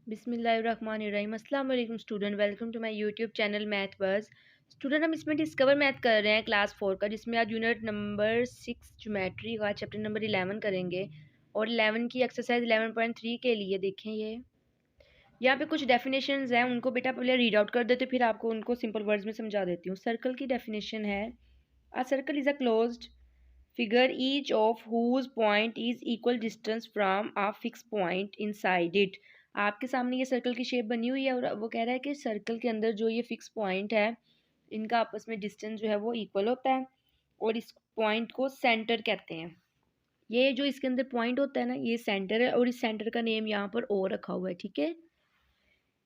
बिस्मिल्लाहिर्रहमानिर्रहीम। अस्सलाम वालेकुम student, welcome to my YouTube channel math buzz. Student, हम इसमें डिस्कवर मैथ कर रहे हैं क्लास 4 का, जिसमें आज यूनिट नंबर 6 ज्योमेट्री का चैप्टर नंबर 11 करेंगे। और 11 की एक्सरसाइज 11.3 के लिए देखें, ये यहाँ पे कुछ डेफिनेशंस हैं, उनको बेटा पहले रीड आउट कर देते, फिर आपको उनको सिंपल वर्ड्स में समझा देती हूँ। सर्कल की डेफिनेशन है, a circle is a closed figure each of whose point is equal distance from a fix point inside it. आपके सामने ये सर्कल की शेप बनी हुई है और वो कह रहा है कि सर्कल के अंदर जो ये फिक्स पॉइंट है, इनका आपस में डिस्टेंस जो है वो इक्वल होता है और इस पॉइंट को सेंटर कहते हैं। ये जो इसके अंदर पॉइंट होता है ना, ये सेंटर है और इस सेंटर का नेम यहाँ पर ओ रखा हुआ है, ठीक है।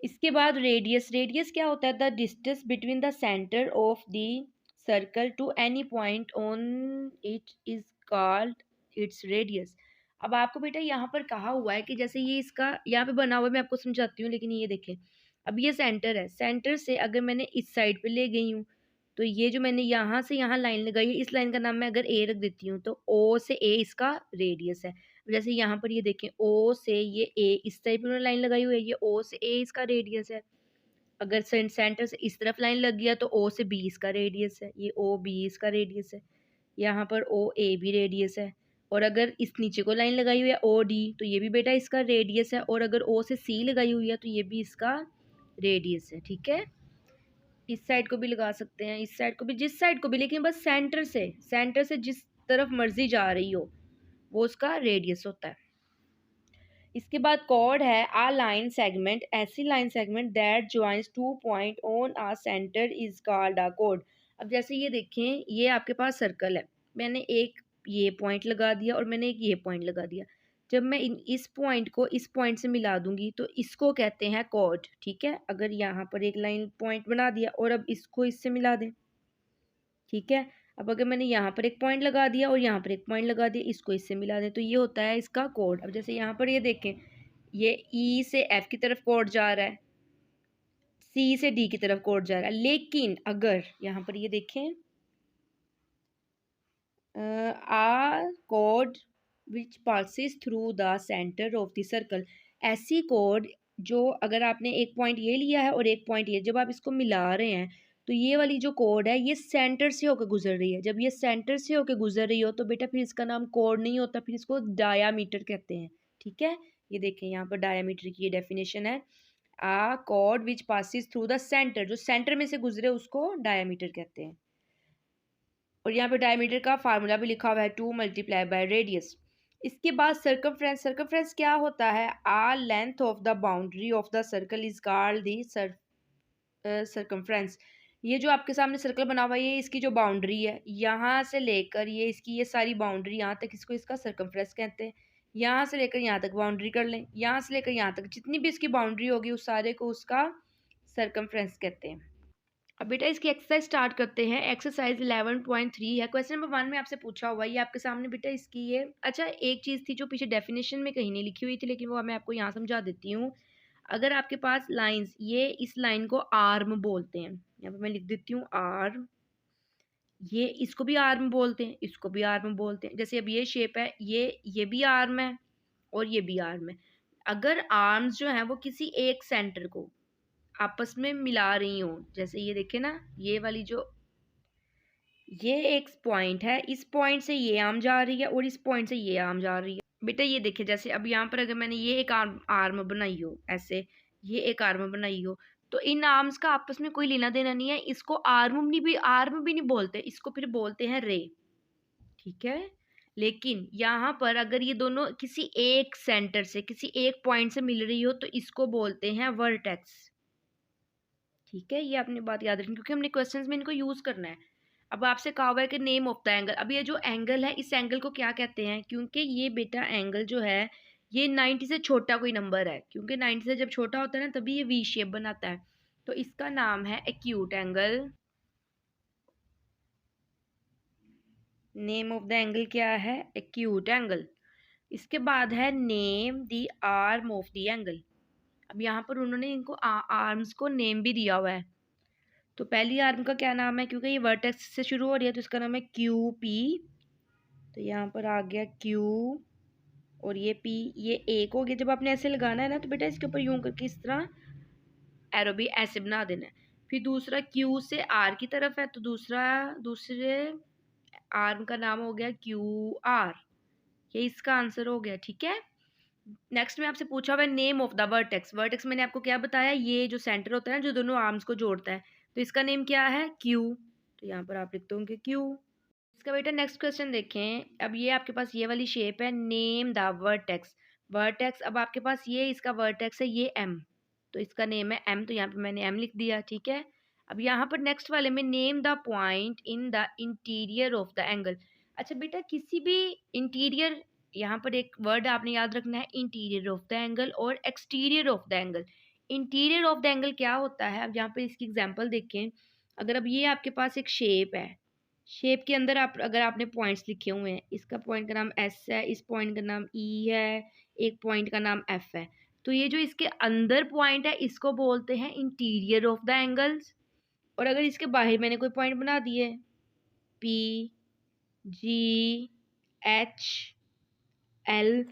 इसके बाद रेडियस, रेडियस क्या होता है? The distance between the centre of the circle to any point on it is called its radius. अब आपको बेटा यहाँ पर कहा हुआ है कि जैसे ये इसका यहाँ पे बना हुआ है, मैं आपको समझाती हूँ, लेकिन ये देखें, अब ये सेंटर है, सेंटर से अगर मैंने इस साइड पे ले गई हूँ, तो ये जो मैंने यहाँ से यहाँ लाइन लगाई है, इस लाइन का नाम मैं अगर ए रख देती हूँ, तो ओ से ए इसका रेडियस है। जैसे यहाँ पर ये देखें, ओ से ये ए, इस टाइप में लाइन लगाई हुई है, ये ओ से ए इसका रेडियस है। अगर सेंटर से इस तरफ लाइन लग गया तो ओ से बी इसका रेडियस है, ये ओ बी इसका रेडियस है। यहाँ पर ओ ए भी रेडियस है। और अगर इस नीचे को लाइन लगाई हुई है ओ डी, तो ये भी बेटा इसका रेडियस है। और अगर ओ से सी लगाई हुई है तो ये भी इसका रेडियस है, ठीक है। इस साइड को भी लगा सकते हैं, इस साइड को भी, जिस साइड को भी, लेकिन बस सेंटर से जिस तरफ मर्जी जा रही हो वो उसका रेडियस होता है। इसके बाद कॉर्ड है, आ लाइन सेगमेंट, ऐसी line segment that joins two point on a centre is called a chord. अब जैसे ये देखें, ये आपके पास सर्कल है, मैंने एक ये पॉइंट लगा दिया और मैंने एक ये पॉइंट लगा दिया। जब मैं इस पॉइंट को इस पॉइंट से मिला दूंगी तो इसको कहते हैं कॉर्ड, ठीक है। अगर यहाँ पर एक लाइन पॉइंट बना दिया और अब इसको इससे मिला दें, ठीक है। अब अगर मैंने यहाँ पर एक पॉइंट लगा दिया और यहाँ पर एक पॉइंट लगा दिया, इसको इससे मिला दें, तो ये होता है इसका कोड। अब जैसे यहाँ पर ये देखें, ये ई से एफ की तरफ कोड जा रहा है, सी से डी की तरफ कोड जा रहा है। लेकिन अगर यहाँ पर ये देखें, आ code which passes through the centre of the circle, ऐसी कोड जो अगर आपने एक पॉइंट ये लिया है और एक पॉइंट ये, जब आप इसको मिला रहे हैं तो ये वाली जो कोड है ये सेंटर से होकर गुजर रही है। जब ये सेंटर से होकर गुजर रही हो तो बेटा फिर इसका नाम कोड नहीं होता, फिर इसको डायामीटर कहते हैं, ठीक है। ये देखें, यहाँ पर डायामीटर की ये डेफिनेशन है, आ code which passes through the centre, जो सेंटर में से गुजरे उसको डायामीटर कहते हैं। और यहाँ पे डायमीटर का फार्मूला भी लिखा हुआ है, 2 मल्टीप्लाई बाय रेडियस। इसके बाद सर्कमफ्रेंस, सर्कमफ्रेंस क्या होता है? A length of the boundary of the circle is called the circumference. ये जो आपके सामने सर्कल बना हुआ है, ये इसकी जो बाउंड्री है, यहाँ से लेकर ये इसकी ये सारी बाउंड्री यहाँ तक, इसको इसका सर्कमफ्रेंस कहते हैं। यहाँ से लेकर यहाँ तक बाउंड्री कर लें, यहाँ से लेकर यहाँ तक जितनी भी इसकी बाउंड्री होगी उस सारे को उसका सर्कमफ्रेंस कहते हैं। अब बेटा इसकी एक्सरसाइज स्टार्ट करते हैं। एक्सरसाइज 11.3 है, क्वेश्चन नंबर 1 में आपसे पूछा हुआ है, ये आपके सामने बेटा इसकी ये, अच्छा एक चीज़ थी जो पीछे डेफिनेशन में कहीं नहीं लिखी हुई थी, लेकिन वो मैं आपको यहाँ समझा देती हूँ। अगर आपके पास लाइंस, ये इस लाइन को आर्म बोलते हैं, यहाँ पे मैं लिख देती हूँ आर्म, ये इसको भी आर्म बोलते हैं, इसको भी आर्म बोलते हैं। जैसे अब ये शेप है, ये भी आर्म है और ये भी आर्म है। अगर आर्म्स जो है वो किसी एक सेंटर को आपस में मिला रही हूँ, जैसे ये देखे ना, ये वाली जो ये एक पॉइंट है, इस पॉइंट से ये आर्म जा रही है और इस पॉइंट से ये आर्म जा रही है। बेटा ये देखिए, जैसे अब यहाँ पर अगर मैंने ये एक आर्म बनाई हो ऐसे, ये एक आर्म बनाई हो, तो इन आर्म्स का आपस में कोई लेना देना नहीं है। इसको आर्म भी नहीं बोलते, इसको फिर बोलते हैं रे, ठीक है। लेकिन यहाँ पर अगर ये दोनों किसी एक सेंटर से, किसी एक पॉइंट से मिल रही हो तो इसको बोलते हैं वर्टेक्स, ठीक है। ये अपनी बात याद रखनी, क्योंकि हमने क्वेश्चंस में इनको यूज करना है। अब आपसे कहा हुआ है कि नेम ऑफ द एंगल, अब ये जो एंगल है इस एंगल को क्या कहते हैं? क्योंकि ये बेटा एंगल जो है ये 90 से छोटा कोई नंबर है, क्योंकि 90 से जब छोटा होता है ना तभी ये वी शेप बनाता है, तो इसका नाम है acute angle. Name of the angle क्या है? Acute angle. इसके बाद है name the arm of the angle. अब यहाँ पर उन्होंने इनको आर्म्स को नेम भी दिया हुआ है। तो पहली आर्म का क्या नाम है? क्योंकि ये वर्टेक्स से शुरू हो रही है तो इसका नाम है क्यू पी, तो यहाँ पर आ गया क्यू। और ये P, ये एक हो गया। जब आपने ऐसे लगाना है ना तो बेटा इसके ऊपर यूं करके इस तरह एरो भी ऐसे बना देना है। फिर दूसरा Q से R की तरफ है तो दूसरे आर्म का नाम हो गया QR। ये इसका आंसर हो गया, ठीक है। नेक्स्ट में आपसे पूछा हुआ है name of the vertex. Vertex मैंने आपको क्या बताया, ये जो सेंटर होता है ना जो दोनों आर्म्स को जोड़ता है, तो इसका नेम क्या है, Q। तो यहाँ पर आप लिखते होंगे Q। इसका बेटा नेक्स्ट क्वेश्चन देखें। अब ये आपके पास ये वाली शेप है, नेम द वर्टेक्स। वर्टेक्स, अब आपके पास ये इसका वर्टेक्स है ये M, तो इसका नेम है M, तो यहाँ पे मैंने M लिख दिया, ठीक है। अब यहाँ पर नेक्स्ट वाले में name the point in the interior of the angle. अच्छा बेटा किसी भी इंटीरियर, यहाँ पर एक वर्ड आपने याद रखना है, इंटीरियर ऑफ द एंगल और exterior of the angle. Interior of the angle क्या होता है, अब यहाँ पर इसकी एग्जांपल देखें। अगर अब ये आपके पास एक शेप है, शेप के अंदर आप अगर आपने पॉइंट्स लिखे हुए हैं, इसका पॉइंट का नाम S है, इस पॉइंट का नाम E है, एक पॉइंट का नाम F है, तो ये जो इसके अंदर पॉइंट है इसको बोलते हैं इंटीरियर ऑफ द एंगल्स। और अगर इसके बाहर मैंने कोई पॉइंट बना दिए P G H L,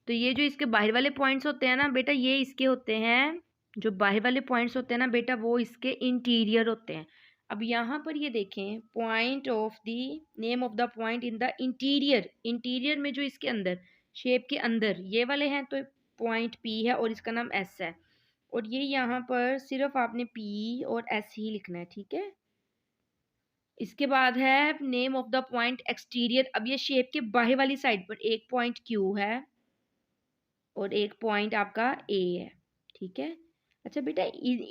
तो ये जो इसके बाहर वाले पॉइंट्स होते हैं ना बेटा, ये इसके होते हैं, जो बाहर वाले पॉइंट्स होते हैं ना बेटा वो इसके इंटीरियर होते हैं। अब यहाँ पर ये देखें, point of the name of the point in the interior, interior में जो इसके अंदर शेप के अंदर ये वाले हैं तो पॉइंट P है और इसका नाम S है। और ये यहाँ पर सिर्फ आपने P और S ही लिखना है, ठीक है। इसके बाद है name of the point exterior. अब ये शेप के बाहर वाली साइड पर एक पॉइंट Q है और एक पॉइंट आपका A है, ठीक है। अच्छा बेटा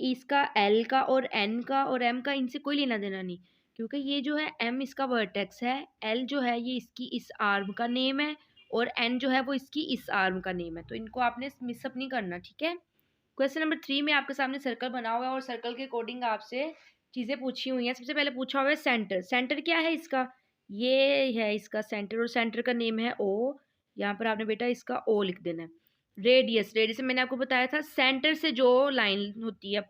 इसका L का और N का और M का इनसे कोई लेना देना नहीं, क्योंकि ये जो है M इसका वर्टेक्स है, L जो है ये इसकी इस आर्म का नेम है और N जो है वो इसकी इस आर्म का नेम है, तो इनको आपने मिक्सअप नहीं करना, ठीक है। क्वेश्चन नंबर 3 में आपके सामने सर्कल बना हुआ है और सर्कल के अकॉर्डिंग आपसे चीज़ें पूछी हुई हैं। सबसे पहले पूछा हुआ है सेंटर। सेंटर क्या है इसका, ये है इसका सेंटर और सेंटर का नेम है O। यहाँ पर आपने बेटा इसका O लिख देना है। रेडियस, रेडियस मैंने आपको बताया था सेंटर से जो लाइन होती है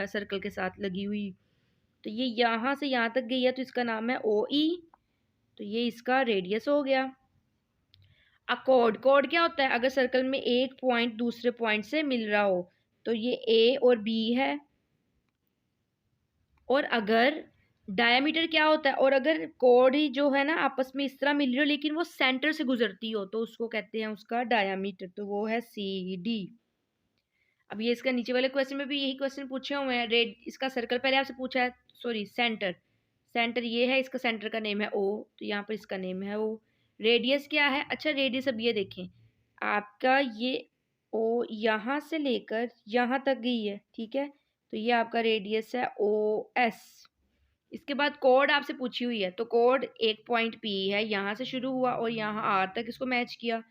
सर्कल के साथ लगी हुई, तो ये यहाँ से यहाँ तक गई है तो इसका नाम है OE, तो ये इसका रेडियस हो गया। अकॉर्ड, कॉर्ड क्या होता है, अगर सर्कल में एक पॉइंट दूसरे पॉइंट से मिल रहा हो तो ये A और B है। और अगर डायमीटर क्या होता है, और अगर कॉर्ड ही जो है ना आपस में इस तरह मिल रही हो लेकिन वो सेंटर से गुजरती हो तो उसको कहते हैं उसका डायमीटर, तो वो है CD। अब ये इसका नीचे वाले क्वेश्चन में भी यही क्वेश्चन पूछे हुए हैं। रेड, इसका सर्कल पहले आपसे पूछा है, सॉरी सेंटर, सेंटर ये है, इसका सेंटर का नेम है O, तो यहाँ पर इसका नेम है O। रेडियस क्या है, अच्छा रेडियस अब ये देखें, आपका ये O यहाँ से लेकर यहाँ तक गई है, ठीक है, तो ये आपका रेडियस है OS। इसके बाद कोड आपसे पूछी हुई है, तो कोड एक पॉइंट P है, यहाँ से शुरू हुआ और यहाँ R तक इसको मैच किया,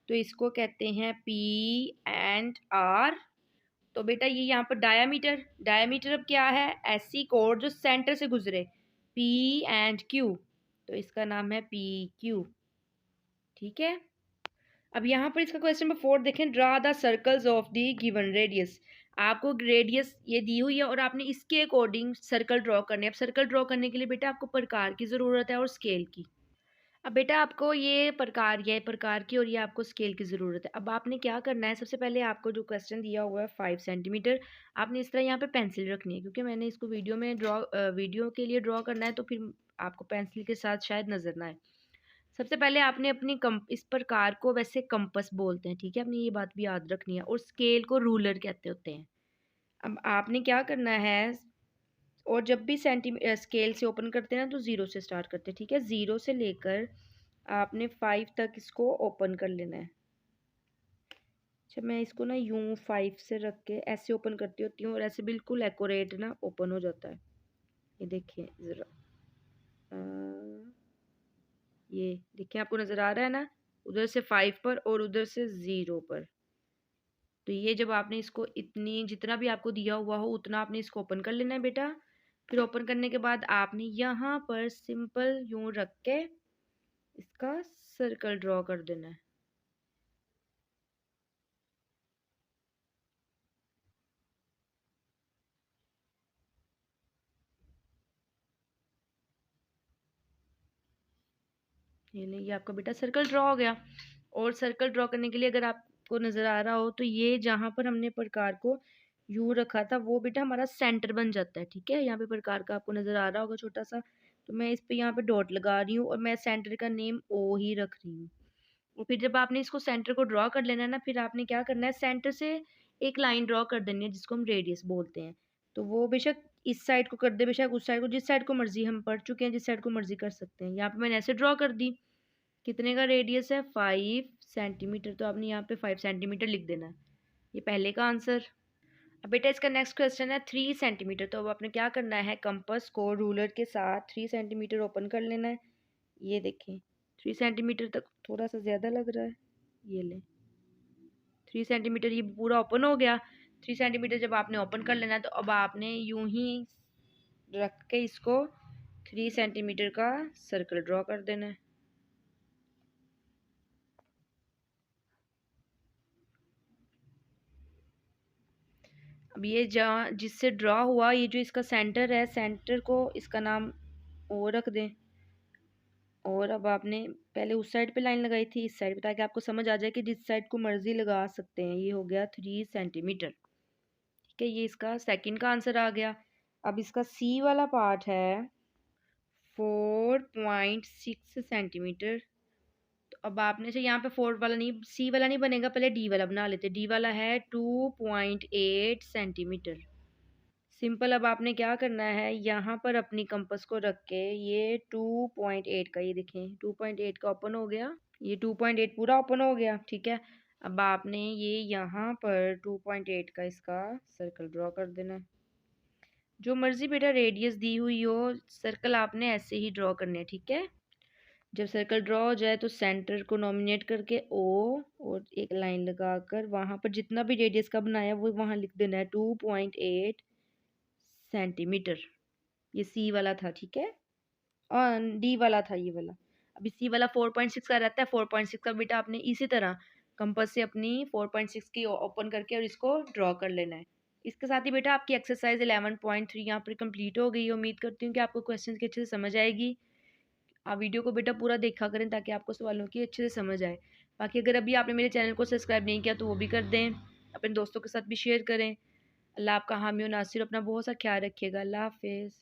तो इसको कहते हैं P एंड R। तो बेटा ये यहाँ पर डायामीटर, डायामीटर अब क्या है, ऐसी कोड जो सेंटर से गुजरे, P एंड Q, तो इसका नाम है PQ, ठीक है। अब यहाँ पर इसका क्वेश्चन नंबर 4 देखें, draw the circles of the given radius. आपको रेडियस ये दी हुई है और आपने इसके अकॉर्डिंग सर्कल ड्रॉ करने हैं। अब सर्कल ड्रॉ करने के लिए बेटा आपको प्रकार की ज़रूरत है और स्केल की। अब बेटा आपको ये प्रकार की और ये आपको स्केल की ज़रूरत है। अब आपने क्या करना है, सबसे पहले आपको जो क्वेश्चन दिया हुआ है 5 सेंटीमीटर, आपने इस तरह यहाँ पे पेंसिल रखनी है, क्योंकि मैंने इसको वीडियो के लिए ड्रॉ करना है तो फिर आपको पेंसिल के साथ शायद नज़र ना आए। सबसे पहले आपने अपनी इस प्रकार को वैसे कंपस बोलते हैं, ठीक है, आपने ये बात भी याद रखनी है, और स्केल को रूलर कहते होते हैं। अब आपने क्या करना है, और जब भी स्केल से ओपन करते हैं ना तो ज़ीरो से स्टार्ट करते हैं, ठीक है, ज़ीरो से लेकर आपने 5 तक इसको ओपन कर लेना है। अच्छा मैं इसको ना यूं 5 से रख के ऐसे ओपन करती होती हूँ और ऐसे बिल्कुल एक्यूरेट ना ओपन हो जाता है। ये देखिए ज़रा, ये देखिए आपको नज़र आ रहा है ना, उधर से 5 पर और उधर से 0 पर। तो ये जब आपने इसको इतनी जितना भी आपको दिया हुआ हो उतना आपने इसको ओपन कर लेना है बेटा। फिर ओपन करने के बाद आपने यहाँ पर सिंपल यूं रख के इसका सर्कल ड्रॉ कर देना है। ये आपका बेटा सर्कल ड्रॉ हो गया। और सर्कल ड्रॉ करने के लिए अगर आपको नज़र आ रहा हो तो ये जहाँ पर हमने प्रकार को यू रखा था वो बेटा हमारा सेंटर बन जाता है, ठीक है। यहाँ पे प्रकार का आपको नज़र आ रहा होगा छोटा सा, तो मैं इस पे यहाँ पे डॉट लगा रही हूँ और मैं सेंटर का नेम ओ ही रख रही हूँ। और फिर जब आपने इसको सेंटर को ड्रॉ कर लेना है ना, फिर आपने क्या करना है, सेंटर से एक लाइन ड्रॉ कर देनी है जिसको हम रेडियस बोलते हैं। तो वो बेशक इस साइड को कर दे, बेशक उस साइड को, जिस साइड को मर्जी, हम पढ़ चुके हैं जिस साइड को मर्जी कर सकते हैं। यहाँ पे मैंने ऐसे ड्रॉ कर दी। कितने का रेडियस है, 5 सेंटीमीटर, तो आपने यहाँ पे 5 सेंटीमीटर लिख देना है। ये पहले का आंसर। अब बेटा इसका नेक्स्ट क्वेश्चन है 3 सेंटीमीटर। तो अब आपने क्या करना है, कंपास को रूलर के साथ 3 सेंटीमीटर ओपन कर लेना है। ये देखें 3 सेंटीमीटर तक थोड़ा सा ज़्यादा लग रहा है, ये लें 3 सेंटीमीटर, ये पूरा ओपन हो गया। 3 सेंटीमीटर जब आपने ओपन कर लेना है तो अब आपने यूं ही रख के इसको 3 सेंटीमीटर का सर्कल ड्रॉ कर देना है। अब ये जहाँ जिससे ड्रॉ हुआ, ये जो इसका सेंटर है, सेंटर को इसका नाम ओ रख दें। और अब आपने पहले उस साइड पे लाइन लगाई थी, इस साइड पे, ताकि आपको समझ आ जाए कि जिस साइड को मर्जी लगा सकते हैं। ये हो गया 3 सेंटीमीटर, ठीक है। ये इसका सेकंड का आंसर आ गया। अब इसका सी वाला पार्ट है 4.6 सेंटीमीटर। तो अब आपने से यहाँ पे 4 वाला नहीं, सी वाला नहीं बनेगा, पहले डी वाला बना लेते। डी वाला है 2.8 सेंटीमीटर। सिंपल। अब आपने क्या करना है, यहाँ पर अपनी कंपास को रख के ये 2.8 का, ये देखें 2.8 का ओपन हो गया, ये 2.8 पूरा ओपन हो गया, ठीक है। अब आपने ये यहाँ पर 2.8 का इसका सर्कल ड्रॉ कर देना है। जो मर्जी बेटा रेडियस दी हुई हो, सर्कल आपने ऐसे ही ड्रॉ करने हैं, ठीक है। जब सर्कल ड्रॉ हो जाए तो सेंटर को नॉमिनेट करके ओ और एक लाइन लगाकर वहाँ पर जितना भी रेडियस का बनाया वो वहाँ लिख देना है 2.8 सेंटीमीटर। ये सी वाला था, ठीक है, और डी वाला था ये वाला। अभी सी वाला 4.6 का रहता है। 4.6 का बेटा आपने इसी तरह कंपास से अपनी 4.6 की ओपन करके और इसको ड्रॉ कर लेना है। इसके साथ ही बेटा आपकी एक्सरसाइज 11.3 यहाँ पर कंप्लीट हो गई। उम्मीद करती हूँ कि आपको क्वेश्चन की अच्छे से समझ आएगी। आप वीडियो को बेटा पूरा देखा करें ताकि आपको सवालों की अच्छे से समझ आए। बाकी अगर अभी आपने मेरे चैनल को सब्सक्राइब नहीं किया तो वो भी कर दें, अपने दोस्तों के साथ भी शेयर करें। अल्लाह आपका हामी और नासिर, अपना बहुत सा ख्याल रखिएगा। अल्लाह हाफिज़।